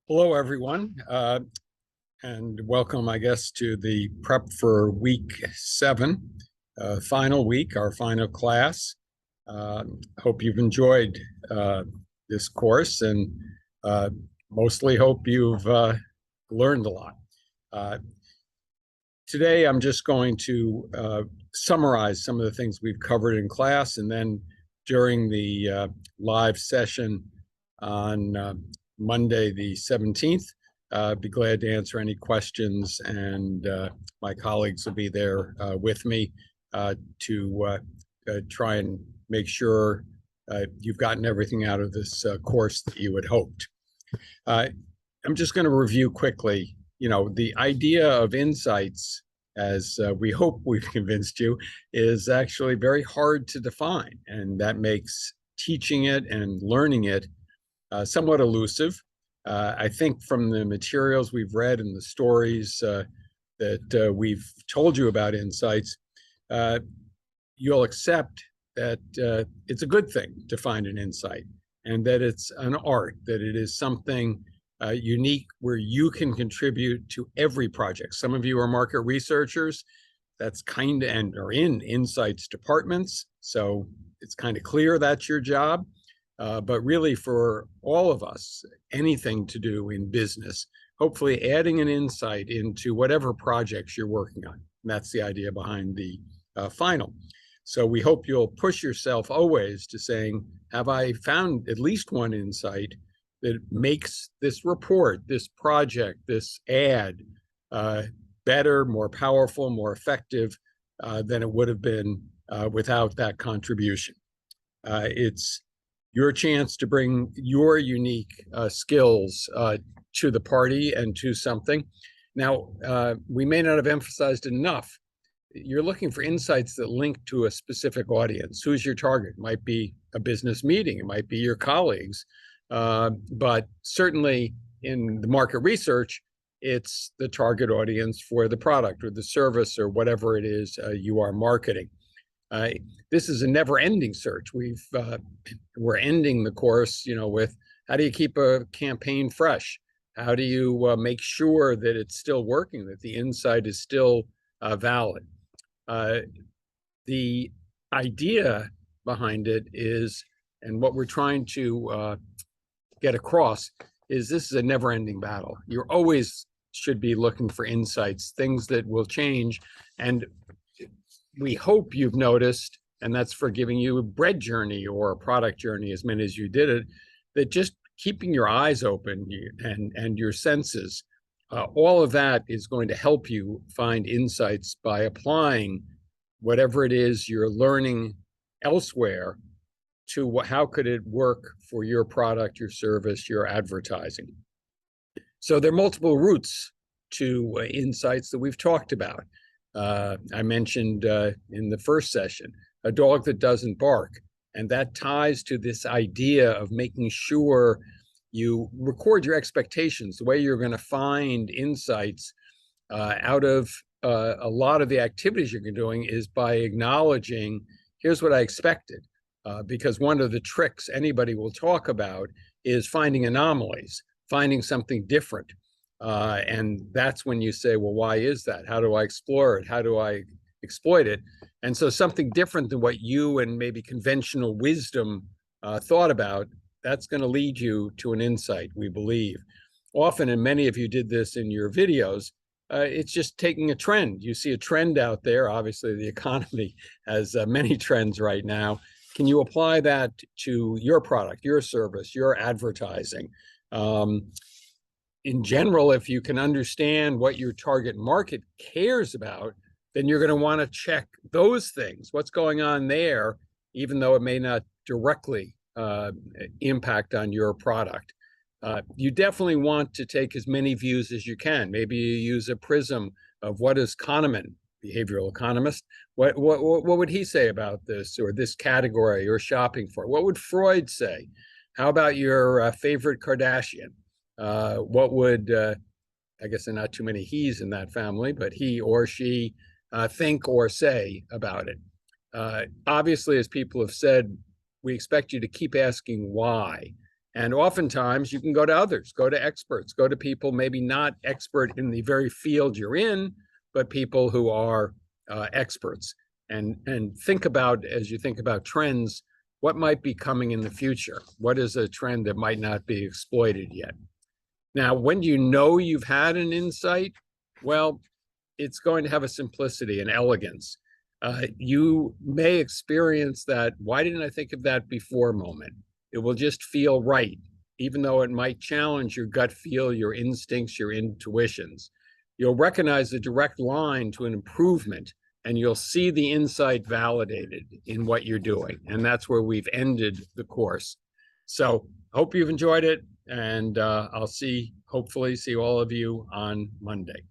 Hello, everyone, and welcome, I guess, to the prep for week 7, final week, our final class. Hope you've enjoyed this course and uh, mostly hope you've learned a lot. Uh, Today, I'm just going to summarize some of the things we've covered in class, and then during the live session on Monday, the 17th, be glad to answer any questions, and my colleagues will be there with me to try and make sure you've gotten everything out of this course that you had hoped. I'm just going to review quickly, the idea of insights, as we hope we've convinced you, is actually very hard to define, and that makes teaching it and learning it somewhat elusive. I think from the materials we've read and the stories that we've told you about insights, you'll accept that it's a good thing to find an insight, and that it's an art, that it is something unique where you can contribute to every project. Some of you are market researchers. That's kind of, and are in insights departments. So it's kind of clear that's your job. But really, for all of us, anything to do in business, hopefully adding an insight into whatever projects you're working on. And that's the idea behind the final. So we hope you'll push yourself always to saying, have I found at least one insight that makes this report, this project, this ad better, more powerful, more effective than it would have been without that contribution. It's your chance to bring your unique skills to the party and to something. Now, we may not have emphasized enough. You're looking for insights that link to a specific audience. Who's your target? It might be a business meeting. It might be your colleagues. But certainly in the market research, it's the target audience for the product or the service or whatever it is you are marketing. This is a never-ending search. We're ending the course, with how do you keep a campaign fresh? How do you make sure that it's still working, that the insight is still valid? The idea behind it is, and what we're trying to get across, is this is a never-ending battle. You always should be looking for insights, things that will change, and we hope you've noticed, and that's for giving you a bread journey or a product journey, as many as you did it, that just keeping your eyes open and your senses, all of that is going to help you find insights by applying whatever it is you're learning elsewhere to how could it work for your product, your service, your advertising. So there are multiple routes to insights that we've talked about. I mentioned in the first session, a dog that doesn't bark. And that ties to this idea of making sure you record your expectations. The way you're going to find insights out of a lot of the activities you're doing is by acknowledging, here's what I expected. Because one of the tricks anybody will talk about is finding anomalies, finding something different. And that's when you say, well, why is that? How do I explore it? How do I exploit it? And so something different than what you and maybe conventional wisdom thought about, that's going to lead you to an insight, we believe. Often, and many of you did this in your videos, it's just taking a trend. You see a trend out there. Obviously, the economy has many trends right now. Can you apply that to your product, your service, your advertising? In general, if you can understand what your target market cares about, then you're going to want to check those things, what's going on there, even though it may not directly impact on your product. You definitely want to take as many views as you can. Maybe you use a prism of what is Kahneman, behavioral economist, what would he say about this or this category you're shopping for? What would Freud say? How about your favorite Kardashian? What would, I guess there are not too many he's in that family, but he or she think or say about it? Obviously, as people have said, we expect you to keep asking why. And oftentimes you can go to others, go to experts, go to people maybe not expert in the very field you're in, but people who are experts. And think about, as you think about trends, what might be coming in the future? What is a trend that might not be exploited yet? Now, when do you know you've had an insight? Well, it's going to have a simplicity and elegance. You may experience that, why didn't I think of that before moment? It will just feel right, even though it might challenge your gut feel, your instincts, your intuitions. You'll recognize a direct line to an improvement, and you'll see the insight validated in what you're doing. And that's where we've ended the course. So hope you've enjoyed it, and I'll hopefully see all of you on Monday.